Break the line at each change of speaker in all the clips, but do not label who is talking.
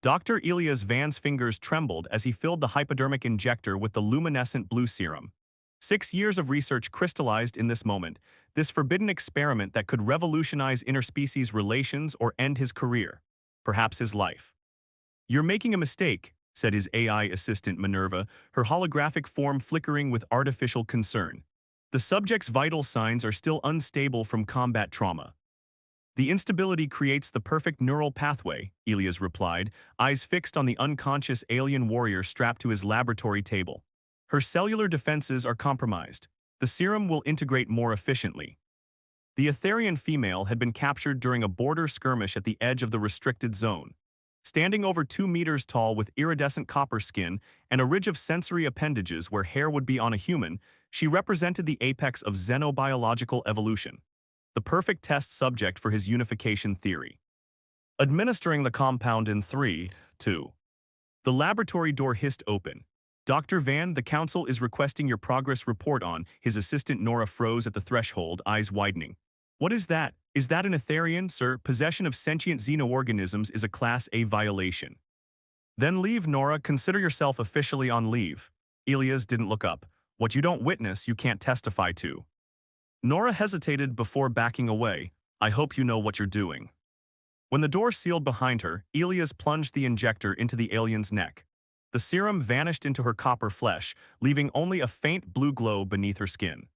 Dr. Elias Van's fingers trembled as he filled the hypodermic injector with the luminescent blue serum. 6 years of research crystallized in this moment, this forbidden experiment that could revolutionize interspecies relations or end his career, perhaps his life. "You're making a mistake," said his AI assistant Minerva, her holographic form flickering with artificial concern. "The subject's vital signs are still unstable from combat trauma." "The instability creates the perfect neural pathway," Elias replied, eyes fixed on the unconscious alien warrior strapped to his laboratory table. "Her cellular defenses are compromised. The serum will integrate more efficiently." The Atherean female had been captured during a border skirmish at the edge of the restricted zone. Standing over 2 meters tall with iridescent copper skin and a ridge of sensory appendages where hair would be on a human, she represented the apex of xenobiological evolution, the perfect test subject for his unification theory. Administering the compound in 3, 2. The laboratory door hissed open. "Dr. Van, the council is requesting your progress report on." His assistant Nora froze at the threshold, eyes widening. "What is that? Is that an Atherian, sir? Possession of sentient xenoorganisms is a Class A violation." "Then leave, Nora. Consider yourself officially on leave." Elias didn't look up. "What you don't witness, you can't testify to." Nora hesitated before backing away. "I hope you know what you're doing." When the door sealed behind her, Elias plunged the injector into the alien's neck. The serum vanished into her copper flesh, leaving only a faint blue glow beneath her skin.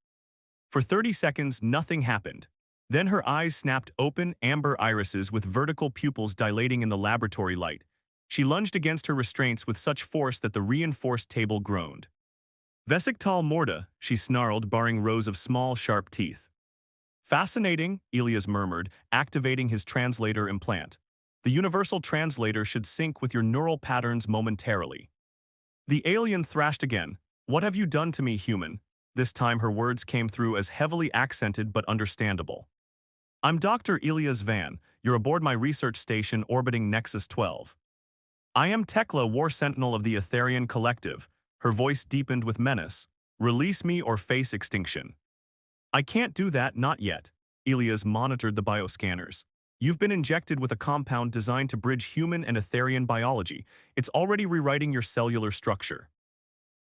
For 30 seconds, nothing happened. Then her eyes snapped open, amber irises with vertical pupils dilating in the laboratory light. She lunged against her restraints with such force that the reinforced table groaned. "Vesiktal morda," she snarled, baring rows of small, sharp teeth. "Fascinating," Elias murmured, activating his translator implant. "The universal translator should sync with your neural patterns momentarily." The alien thrashed again. "What have you done to me, human?" This time her words came through as heavily accented but understandable. "I'm Dr. Elias Van. You're aboard my research station orbiting Nexus 12. I am Tekla, War Sentinel of the Atherean Collective." Her voice deepened with menace. "Release me or face extinction." "I can't do that, not yet." Elias monitored the bioscanners. "You've been injected with a compound designed to bridge human and Atherian biology. It's already rewriting your cellular structure."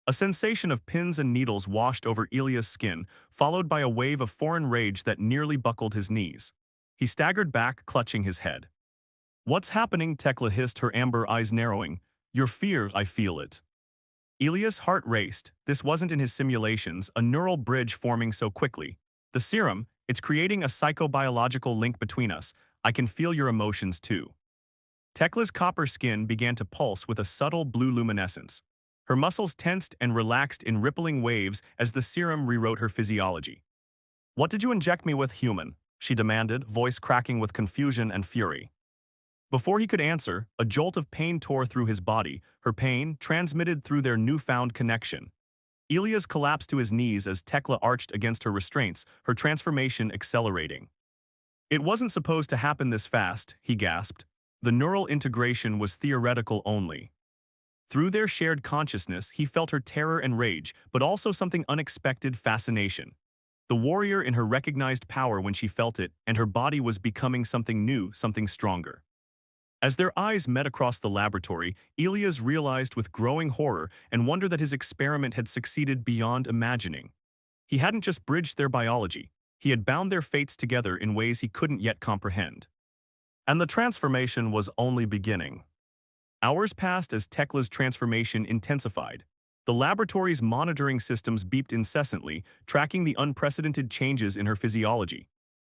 A sensation of pins and needles washed over Elias' skin, followed by a wave of foreign rage that nearly buckled his knees. He staggered back, clutching his head. "What's happening?" Tekla hissed, her amber eyes narrowing. "Your fear, I feel it." Elias' heart raced. This wasn't in his simulations, a neural bridge forming so quickly. "The serum, it's creating a psychobiological link between us. I can feel your emotions too." Tekla's copper skin began to pulse with a subtle blue luminescence. Her muscles tensed and relaxed in rippling waves as the serum rewrote her physiology. "What did you inject me with, human?" she demanded, voice cracking with confusion and fury. Before he could answer, a jolt of pain tore through his body, her pain transmitted through their newfound connection. Elias collapsed to his knees as Tekla arched against her restraints, her transformation accelerating. "It wasn't supposed to happen this fast," he gasped. "The neural integration was theoretical only." Through their shared consciousness, he felt her terror and rage, but also something unexpected: fascination. The warrior in her recognized power when she felt it, and her body was becoming something new, something stronger. As their eyes met across the laboratory, Elias realized with growing horror and wonder that his experiment had succeeded beyond imagining. He hadn't just bridged their biology, he had bound their fates together in ways he couldn't yet comprehend. And the transformation was only beginning. Hours passed as Tekla's transformation intensified. The laboratory's monitoring systems beeped incessantly, tracking the unprecedented changes in her physiology.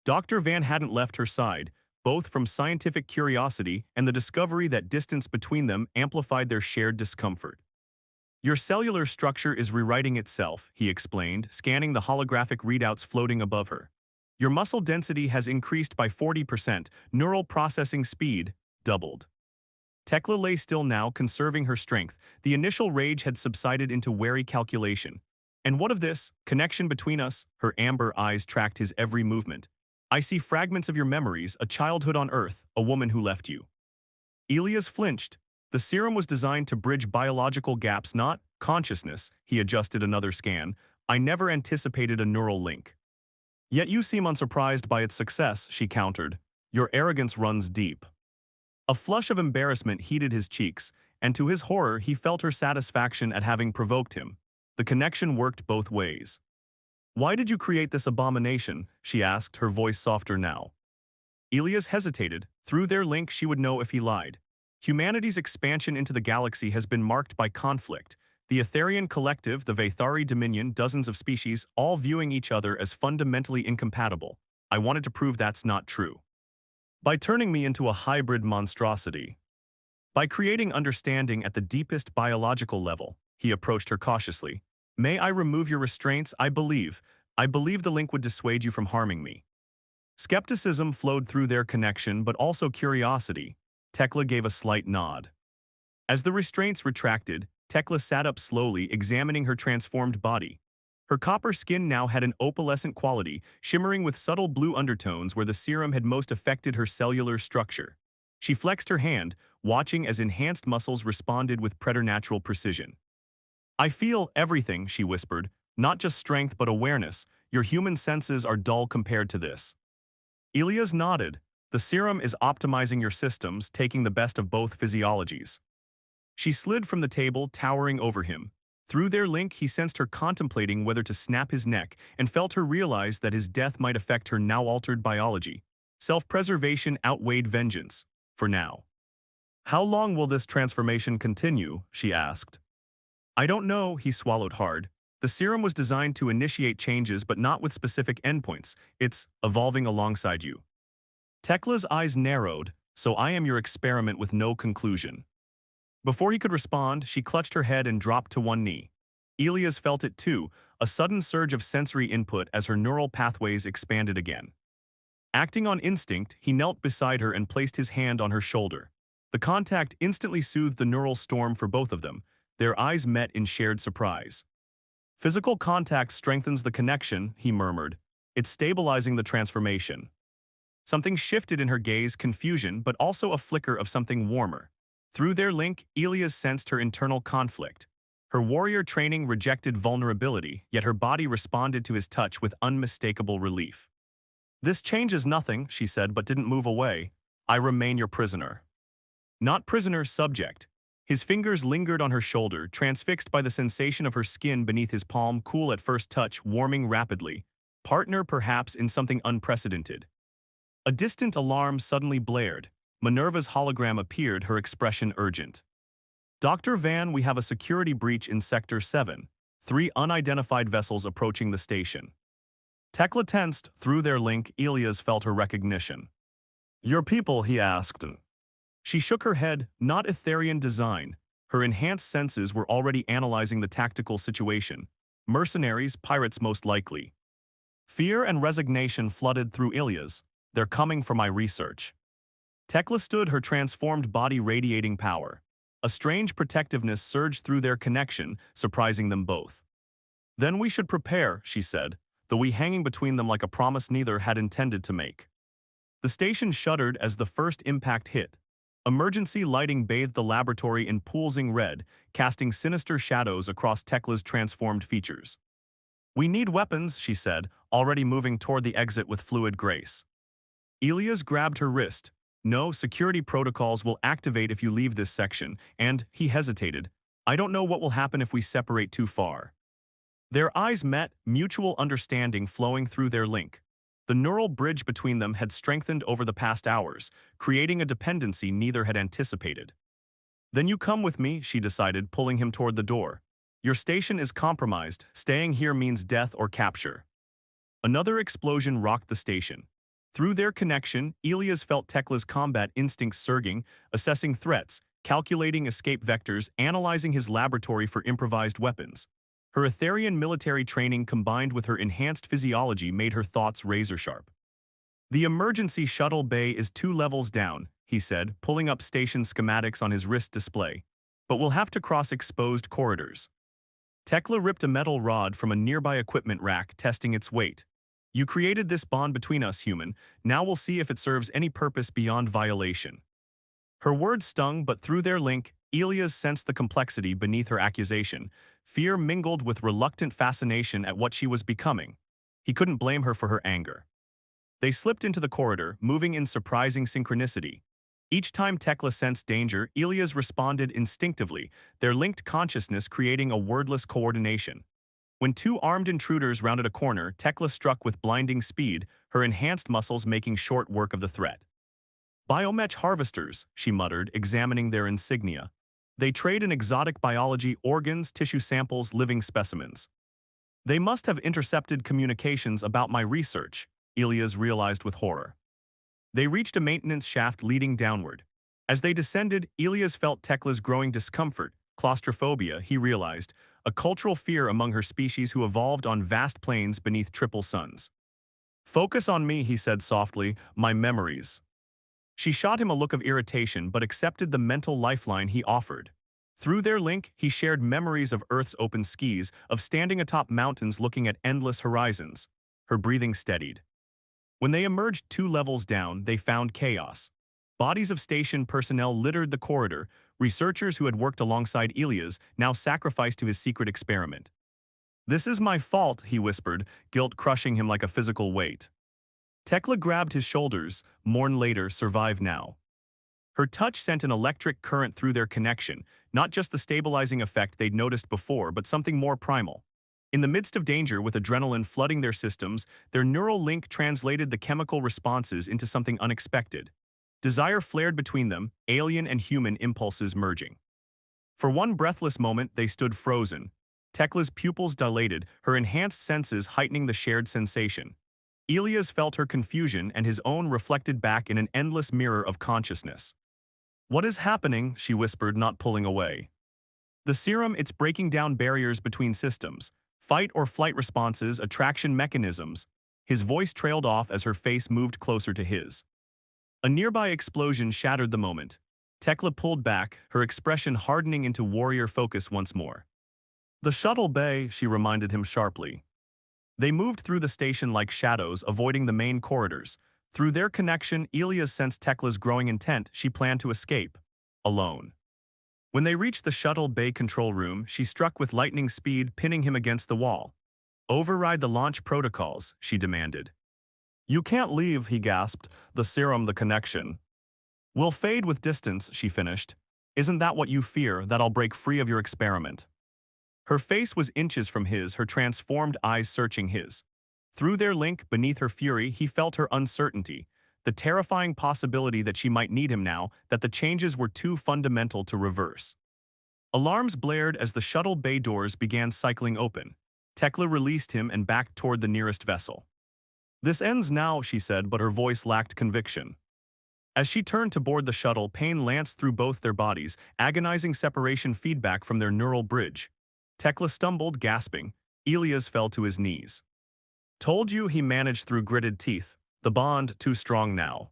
Dr. Van hadn't left her side, both from scientific curiosity and the discovery that distance between them amplified their shared discomfort. "Your cellular structure is rewriting itself," he explained, scanning the holographic readouts floating above her. "Your muscle density has increased by 40%, neural processing speed doubled." Tekla lay still now, conserving her strength. The initial rage had subsided into wary calculation. "And what of this connection between us?" Her amber eyes tracked his every movement. "I see fragments of your memories, a childhood on Earth, a woman who left you." Elias flinched. The serum was designed to bridge biological gaps, not consciousness. He adjusted another scan. "I never anticipated a neural link." "Yet you seem unsurprised by its success," she countered. "Your arrogance runs deep." A flush of embarrassment heated his cheeks, and to his horror he felt her satisfaction at having provoked him. The connection worked both ways. "Why did you create this abomination?" she asked, her voice softer now. Elias hesitated. Through their link she would know if he lied. Humanity's expansion into the galaxy has been marked by conflict. The Atherean collective, the Vathari Dominion, dozens of species, all viewing each other as fundamentally incompatible. I wanted to prove that's not true. By turning me into a hybrid monstrosity. By creating understanding at the deepest biological level, he approached her cautiously. May I remove your restraints? I believe the link would dissuade you from harming me. Skepticism flowed through their connection, but also curiosity. Tekla gave a slight nod. As the restraints retracted, Tekla sat up slowly, examining her transformed body. Her copper skin now had an opalescent quality, shimmering with subtle blue undertones where the serum had most affected her cellular structure. She flexed her hand, watching as enhanced muscles responded with preternatural precision. I feel everything, she whispered, not just strength but awareness. Your human senses are dull compared to this. Elias nodded. The serum is optimizing your systems, taking the best of both physiologies. She slid from the table, towering over him. Through their link, he sensed her contemplating whether to snap his neck and felt her realize that his death might affect her now-altered biology. Self-preservation outweighed vengeance, for now. How long will this transformation continue? She asked. I don't know, he swallowed hard. The serum was designed to initiate changes but not with specific endpoints. It's evolving alongside you. Tekla's eyes narrowed, so I am your experiment with no conclusion. Before he could respond, she clutched her head and dropped to one knee. Elias felt it too, a sudden surge of sensory input as her neural pathways expanded again. Acting on instinct, he knelt beside her and placed his hand on her shoulder. The contact instantly soothed the neural storm for both of them. Their eyes met in shared surprise. Physical contact strengthens the connection, he murmured. It's stabilizing the transformation. Something shifted in her gaze, confusion, but also a flicker of something warmer. Through their link, Elias sensed her internal conflict. Her warrior training rejected vulnerability, yet her body responded to his touch with unmistakable relief. This changes nothing, she said, but didn't move away. I remain your prisoner. Not prisoner, subject. His fingers lingered on her shoulder, transfixed by the sensation of her skin beneath his palm, cool at first touch, warming rapidly. Partner, perhaps, in something unprecedented. A distant alarm suddenly blared. Minerva's hologram appeared, her expression urgent. Dr. Van, we have a security breach in Sector 7. 3 unidentified vessels approaching the station. Tekla tensed. Through their link, Elias felt her recognition. Your people, he asked. She shook her head. Not Atherian design. Her enhanced senses were already analyzing the tactical situation. Mercenaries, pirates most likely. Fear and resignation flooded through Elias. They're coming for my research. Tekla stood, her transformed body radiating power. A strange protectiveness surged through their connection, surprising them both. Then we should prepare, she said, the we hanging between them like a promise neither had intended to make. The station shuddered as the first impact hit. Emergency lighting bathed the laboratory in pulsing red, casting sinister shadows across Tekla's transformed features. We need weapons, she said, already moving toward the exit with fluid grace. Elias grabbed her wrist. No, security protocols will activate if you leave this section, and, he hesitated, I don't know what will happen if we separate too far. Their eyes met, mutual understanding flowing through their link. The neural bridge between them had strengthened over the past hours, creating a dependency neither had anticipated. Then you come with me, she decided, pulling him toward the door. Your station is compromised. Staying here means death or capture. Another explosion rocked the station. Through their connection, Elias felt Tekla's combat instincts surging, assessing threats, calculating escape vectors, analyzing his laboratory for improvised weapons. Her Atherian military training combined with her enhanced physiology made her thoughts razor-sharp. The emergency shuttle bay is 2 levels down, he said, pulling up station schematics on his wrist display. But we'll have to cross exposed corridors. Tekla ripped a metal rod from a nearby equipment rack, testing its weight. You created this bond between us, human. Now we'll see if it serves any purpose beyond violation. Her words stung, but through their link, Elias sensed the complexity beneath her accusation. Fear mingled with reluctant fascination at what she was becoming. He couldn't blame her for her anger. They slipped into the corridor, moving in surprising synchronicity. Each time Tekla sensed danger, Elias responded instinctively, their linked consciousness creating a wordless coordination. When two armed intruders rounded a corner, Tekla struck with blinding speed, her enhanced muscles making short work of the threat. Biomech harvesters, she muttered, examining their insignia. They trade in exotic biology, organs, tissue samples, living specimens. They must have intercepted communications about my research, Elias realized with horror. They reached a maintenance shaft leading downward. As they descended, Elias felt Tekla's growing discomfort, claustrophobia, he realized, a cultural fear among her species who evolved on vast plains beneath triple suns. Focus on me, he said softly, my memories. She shot him a look of irritation but accepted the mental lifeline he offered. Through their link, he shared memories of Earth's open skies, of standing atop mountains looking at endless horizons. Her breathing steadied. When they emerged 2 levels down, they found chaos. Bodies of station personnel littered the corridor, researchers who had worked alongside Elias, now sacrificed to his secret experiment. This is my fault, he whispered, guilt crushing him like a physical weight. Tekla grabbed his shoulders, mourn later, survive now. Her touch sent an electric current through their connection, not just the stabilizing effect they'd noticed before, but something more primal. In the midst of danger, with adrenaline flooding their systems, their neural link translated the chemical responses into something unexpected. Desire flared between them, alien and human impulses merging. For one breathless moment, they stood frozen. Tekla's pupils dilated, her enhanced senses heightening the shared sensation. Elias felt her confusion and his own reflected back in an endless mirror of consciousness. What is happening? She whispered, not pulling away. The serum, it's breaking down barriers between systems. Fight or flight responses, attraction mechanisms. His voice trailed off as her face moved closer to his. A nearby explosion shattered the moment. Tekla pulled back, her expression hardening into warrior focus once more. The shuttle bay, she reminded him sharply. They moved through the station like shadows, avoiding the main corridors. Through their connection, Elias sensed Tekla's growing intent. She planned to escape. Alone. When they reached the shuttle bay control room, she struck with lightning speed, pinning him against the wall. Override the launch protocols, she demanded. You can't leave, he gasped, the serum, the connection. We'll fade with distance, she finished. Isn't that what you fear, that I'll break free of your experiment? Her face was inches from his, her transformed eyes searching his. Through their link, beneath her fury, he felt her uncertainty, the terrifying possibility that she might need him now, that the changes were too fundamental to reverse. Alarms blared as the shuttle bay doors began cycling open. Tekla released him and backed toward the nearest vessel. This ends now, she said, but her voice lacked conviction. As she turned to board the shuttle, pain lanced through both their bodies, agonizing separation feedback from their neural bridge. Tekla stumbled, gasping. Elias fell to his knees. Told you, he managed through gritted teeth. The bond, too strong now.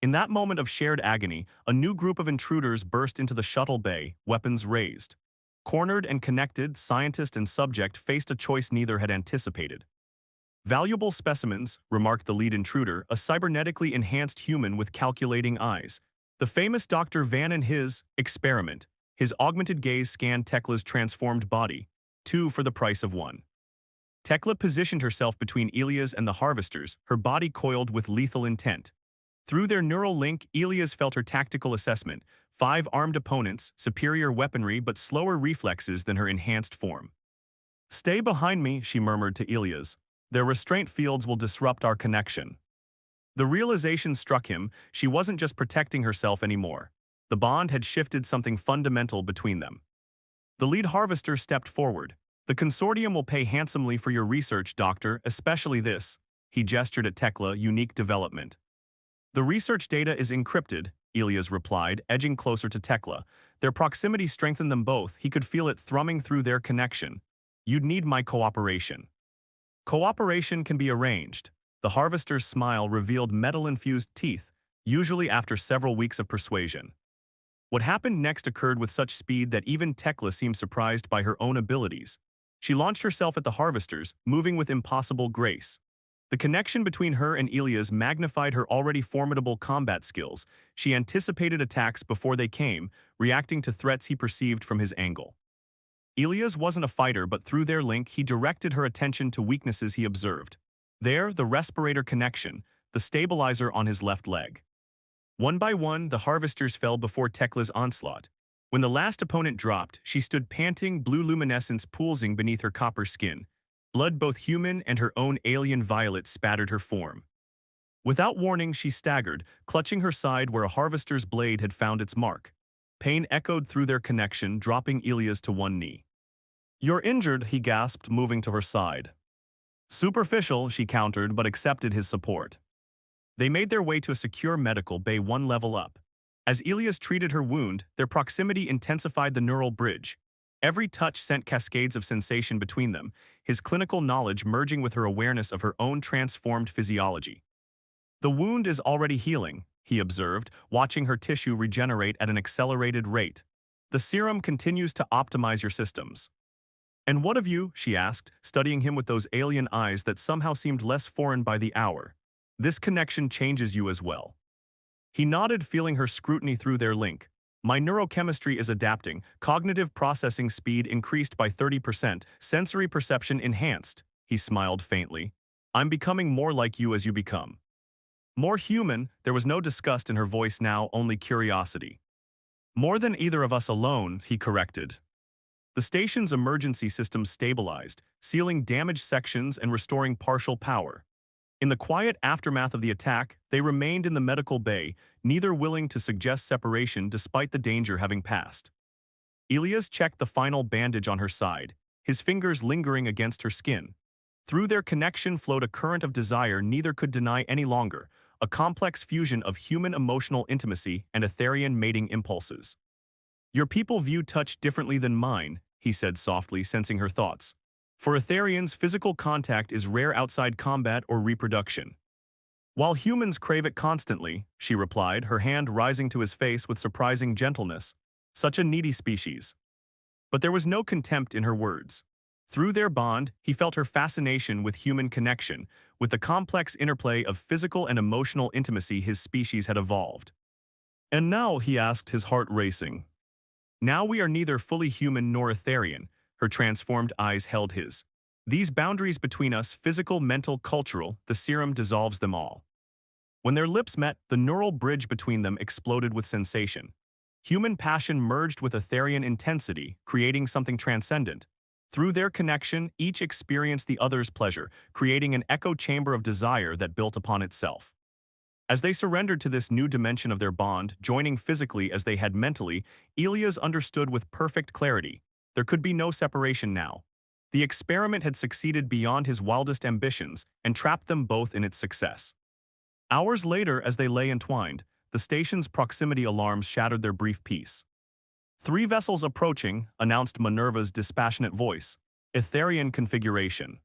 In that moment of shared agony, a new group of intruders burst into the shuttle bay, weapons raised. Cornered and connected, scientist and subject faced a choice neither had anticipated. Valuable specimens, remarked the lead intruder, a cybernetically enhanced human with calculating eyes. The famous Dr. Van and his experiment. His augmented gaze scanned Tekla's transformed body. 2 for the price of 1. Tekla positioned herself between Elias and the harvesters, her body coiled with lethal intent. Through their neural link, Elias felt her tactical assessment. 5 armed opponents, superior weaponry but slower reflexes than her enhanced form. Stay behind me, she murmured to Elias. Their restraint fields will disrupt our connection. The realization struck him, she wasn't just protecting herself anymore. The bond had shifted something fundamental between them. The lead harvester stepped forward. The consortium will pay handsomely for your research, Doctor, especially this. He gestured at Tekla, unique development. The research data is encrypted, Elias replied, edging closer to Tekla. Their proximity strengthened them both. He could feel it thrumming through their connection. You'd need my cooperation. Cooperation can be arranged. The harvester's smile revealed metal-infused teeth, usually after several weeks of persuasion. What happened next occurred with such speed that even Tekla seemed surprised by her own abilities. She launched herself at the harvesters, moving with impossible grace. The connection between her and Elias magnified her already formidable combat skills. She anticipated attacks before they came, reacting to threats he perceived from his angle. Elias wasn't a fighter, but through their link, he directed her attention to weaknesses he observed. There, the respirator connection, the stabilizer on his left leg. One by one, the harvesters fell before Tekla's onslaught. When the last opponent dropped, she stood panting, blue luminescence pooling beneath her copper skin. Blood, both human and her own alien violet, spattered her form. Without warning, she staggered, clutching her side where a harvester's blade had found its mark. Pain echoed through their connection, dropping Elias to one knee. "You're injured," he gasped, moving to her side. "Superficial," she countered, but accepted his support. They made their way to a secure medical bay one level up. As Elias treated her wound, their proximity intensified the neural bridge. Every touch sent cascades of sensation between them, his clinical knowledge merging with her awareness of her own transformed physiology. "The wound is already healing," he observed, watching her tissue regenerate at an accelerated rate. "The serum continues to optimize your systems." "And what of you?" she asked, studying him with those alien eyes that somehow seemed less foreign by the hour. "This connection changes you as well." He nodded, feeling her scrutiny through their link. "My neurochemistry is adapting, cognitive processing speed increased by 30%, sensory perception enhanced." He smiled faintly. "I'm becoming more like you as you become." More human, there was no disgust in her voice now, only curiosity. "More than either of us alone," he corrected. The station's emergency system stabilized, sealing damaged sections and restoring partial power. In the quiet aftermath of the attack, they remained in the medical bay, neither willing to suggest separation despite the danger having passed. Elias checked the final bandage on her side, his fingers lingering against her skin. Through their connection flowed a current of desire neither could deny any longer, a complex fusion of human emotional intimacy and Atherean mating impulses. "Your people view touch differently than mine," he said softly, sensing her thoughts. "For Atherians, physical contact is rare outside combat or reproduction." "While humans crave it constantly," she replied, her hand rising to his face with surprising gentleness. "Such a needy species." But there was no contempt in her words. Through their bond, he felt her fascination with human connection, with the complex interplay of physical and emotional intimacy his species had evolved. "And now," he asked, his heart racing. "Now we are neither fully human nor Atherian." Her transformed eyes held his. "These boundaries between us, physical, mental, cultural, the serum dissolves them all." When their lips met, the neural bridge between them exploded with sensation. Human passion merged with Atherian intensity, creating something transcendent. Through their connection, each experienced the other's pleasure, creating an echo chamber of desire that built upon itself. As they surrendered to this new dimension of their bond, joining physically as they had mentally, Elias understood with perfect clarity. There could be no separation now. The experiment had succeeded beyond his wildest ambitions and trapped them both in its success. Hours later, as they lay entwined, the station's proximity alarms shattered their brief peace. "3 vessels approaching," announced Minerva's dispassionate voice. "Atherian configuration."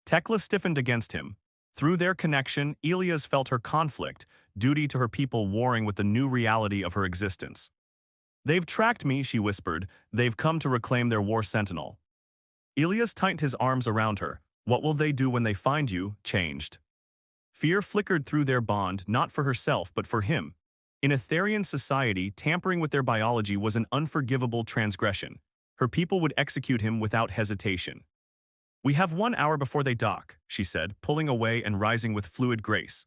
Tekla stiffened against him. Through their connection, Elias felt her conflict, duty to her people warring with the new reality of her existence. "They've tracked me," she whispered. "They've come to reclaim their war sentinel." Elias tightened his arms around her. "What will they do when they find you?" Changed. Fear flickered through their bond, not for herself, but for him. In Atherian society, tampering with their biology was an unforgivable transgression. Her people would execute him without hesitation. "We have 1 hour before they dock," she said, pulling away and rising with fluid grace.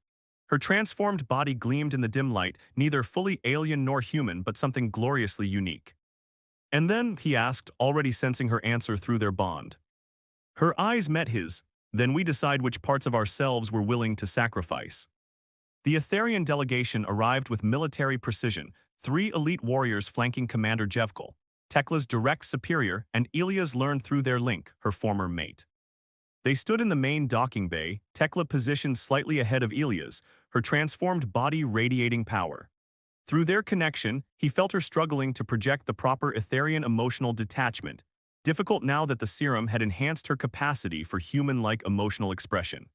Her transformed body gleamed in the dim light, neither fully alien nor human, but something gloriously unique. "And then," he asked, already sensing her answer through their bond. Her eyes met his. "Then we decide which parts of ourselves we're willing to sacrifice." The Atherian delegation arrived with military precision, 3 elite warriors flanking Commander Jevkal, Tekla's direct superior, and Elias learned through their link, her former mate. They stood in the main docking bay, Tekla positioned slightly ahead of Elias, her transformed body radiating power. Through their connection, he felt her struggling to project the proper Atherian emotional detachment, difficult now that the serum had enhanced her capacity for human-like emotional expression.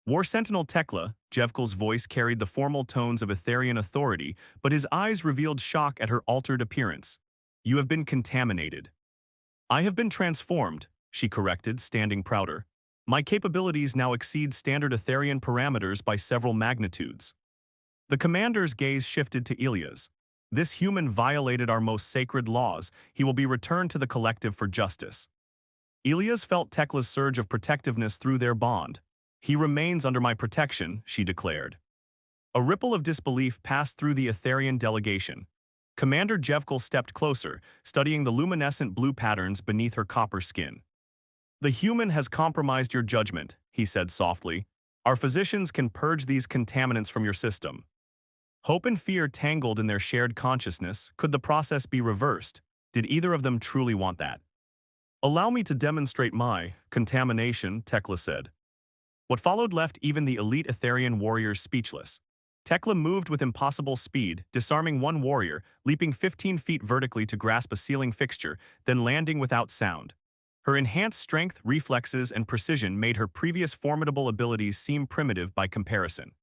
War Sentinel Tekla, Jevkal's voice carried the formal tones of Atherian authority, but his eyes revealed shock at her altered appearance. "You have been contaminated." "I have been transformed," she corrected, standing prouder. "My capabilities now exceed standard Atherian parameters by several magnitudes." The commander's gaze shifted to Elias. "This human violated our most sacred laws. He will be returned to the collective for justice." Elias felt Tekla's surge of protectiveness through their bond. "He remains under my protection," she declared. A ripple of disbelief passed through the Atherean delegation. Commander Jevkal stepped closer, studying the luminescent blue patterns beneath her copper skin. "The human has compromised your judgment," he said softly. "Our physicians can purge these contaminants from your system." Hope and fear tangled in their shared consciousness. Could the process be reversed? Did either of them truly want that? "Allow me to demonstrate my contamination," Tekla said. What followed left even the elite Atherian warriors speechless. Tekla moved with impossible speed, disarming one warrior, leaping 15 feet vertically to grasp a ceiling fixture, then landing without sound. Her enhanced strength, reflexes, and precision made her previous formidable abilities seem primitive by comparison.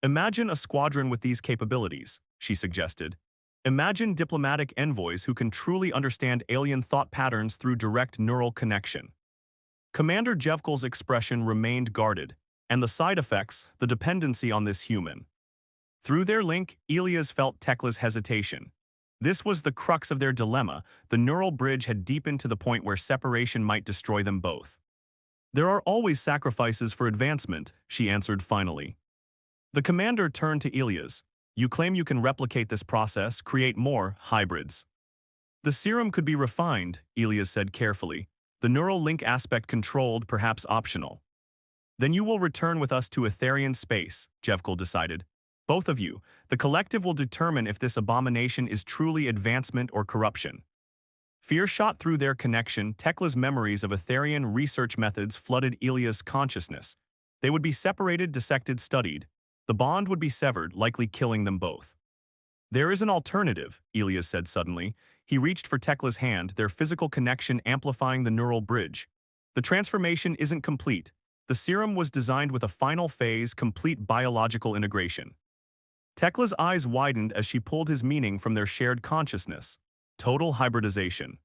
"Imagine a squadron with these capabilities," she suggested. "Imagine diplomatic envoys who can truly understand alien thought patterns through direct neural connection." Commander Jevkal's expression remained guarded, and the side effects, the dependency on this human. Through their link, Elias felt Tekla's hesitation. This was the crux of their dilemma. The neural bridge had deepened to the point where separation might destroy them both. "There are always sacrifices for advancement," she answered finally. The commander turned to Elias. "You claim you can replicate this process, create more hybrids." "The serum could be refined," Elias said carefully. "The neural link aspect controlled, perhaps optional." "Then you will return with us to Atherian space," Jevkal decided. "Both of you. The collective will determine if this abomination is truly advancement or corruption." Fear shot through their connection. Tekla's memories of Atherian research methods flooded Elias' consciousness. They would be separated, dissected, studied. The bond would be severed, likely killing them both. "There is an alternative," Elias said suddenly. He reached for Tekla's hand, their physical connection amplifying the neural bridge. "The transformation isn't complete. The serum was designed with a final phase, complete biological integration." Tekla's eyes widened as she pulled his meaning from their shared consciousness. "Total hybridization."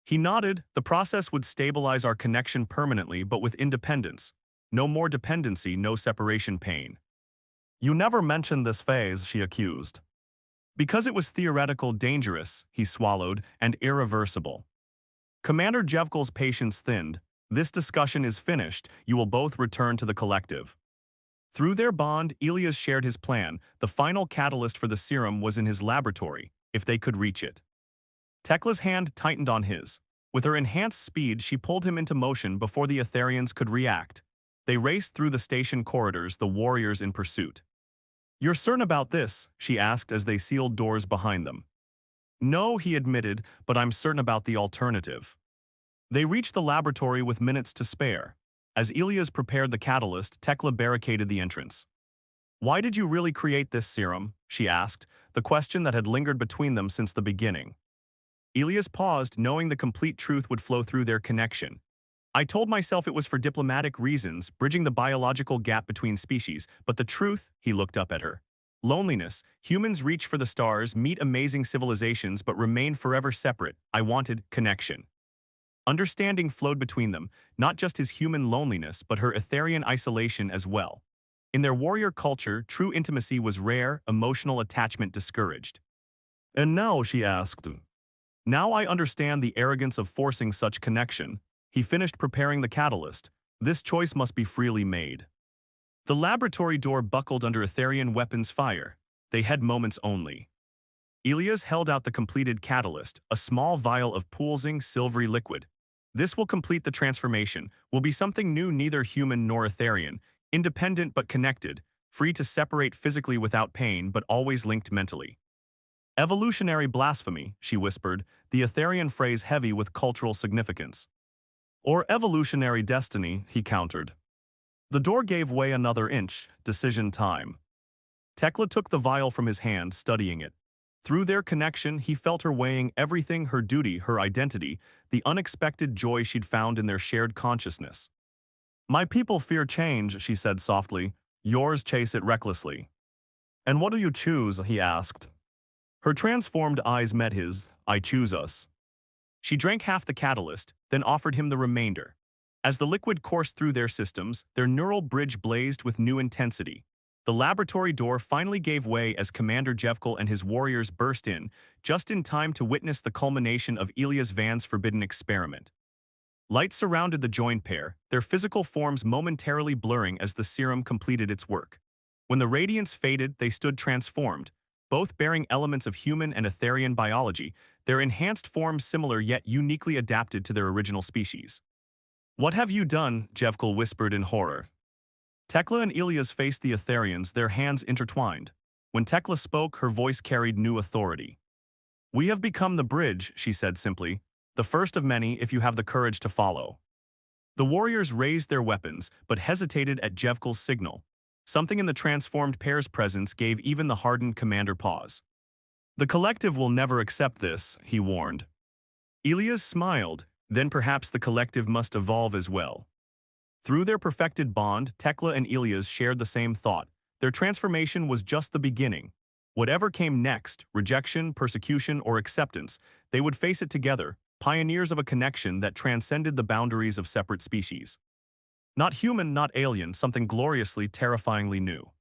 He nodded. "The process would stabilize our connection permanently, but with independence. No more dependency, no separation pain." "You never mentioned this phase," she accused. "Because it was theoretical, dangerous," he swallowed, "and irreversible." Commander Jevkal's patience thinned. "This discussion is finished. You will both return to the collective." Through their bond, Elias shared his plan. The final catalyst for the serum was in his laboratory, if they could reach it. Tekla's hand tightened on his. With her enhanced speed, she pulled him into motion before the Atherians could react. They raced through the station corridors, the warriors in pursuit. "You're certain about this?" she asked as they sealed doors behind them. "No," he admitted, "but I'm certain about the alternative." They reached the laboratory with minutes to spare. As Elias prepared the catalyst, Tekla barricaded the entrance. "Why did you really create this serum?" she asked, the question that had lingered between them since the beginning. Elias paused, knowing the complete truth would flow through their connection. "I told myself it was for diplomatic reasons, bridging the biological gap between species, but the truth," he looked up at her. "Loneliness. Humans reach for the stars, meet amazing civilizations, but remain forever separate. I wanted connection." Understanding flowed between them, not just his human loneliness, but her Atherian isolation as well. In their warrior culture, true intimacy was rare, emotional attachment discouraged. "And now," she asked. "Now I understand the arrogance of forcing such connection." He finished preparing the catalyst. "This choice must be freely made." The laboratory door buckled under Atherian weapons fire. They had moments only. Elias held out the completed catalyst, a small vial of pulsing, silvery liquid. "This will complete the transformation, will be something new, neither human nor Atherian, independent but connected, free to separate physically without pain but always linked mentally." "Evolutionary blasphemy," she whispered, the Atherian phrase heavy with cultural significance. "Or evolutionary destiny," he countered. The door gave way another inch. Decision time. Tekla took the vial from his hand, studying it. Through their connection, he felt her weighing everything, her duty, her identity, the unexpected joy she'd found in their shared consciousness. "My people fear change," she said softly. "Yours chase it recklessly." "And what do you choose?" he asked. Her transformed eyes met his. "I choose us." She drank half the catalyst, then offered him the remainder. As the liquid coursed through their systems, their neural bridge blazed with new intensity. The laboratory door finally gave way as Commander Jevkal and his warriors burst in, just in time to witness the culmination of Elias Van's forbidden experiment. Light surrounded the joined pair, their physical forms momentarily blurring as the serum completed its work. When the radiance faded, they stood transformed, both bearing elements of human and Atherian biology, their enhanced forms similar yet uniquely adapted to their original species. "What have you done?" Jevkal whispered in horror. Tekla and Ilias faced the Atherians, their hands intertwined. When Tekla spoke, her voice carried new authority. "We have become the bridge," she said simply, "the first of many if you have the courage to follow." The warriors raised their weapons, but hesitated at Jevkal's signal. Something in the transformed pair's presence gave even the hardened commander pause. "The collective will never accept this," he warned. Ilias smiled, "Then perhaps the collective must evolve as well." Through their perfected bond, Tekla and Ilias shared the same thought. Their transformation was just the beginning. Whatever came next, rejection, persecution, or acceptance, they would face it together, pioneers of a connection that transcended the boundaries of separate species. Not human, not alien, something gloriously, terrifyingly new.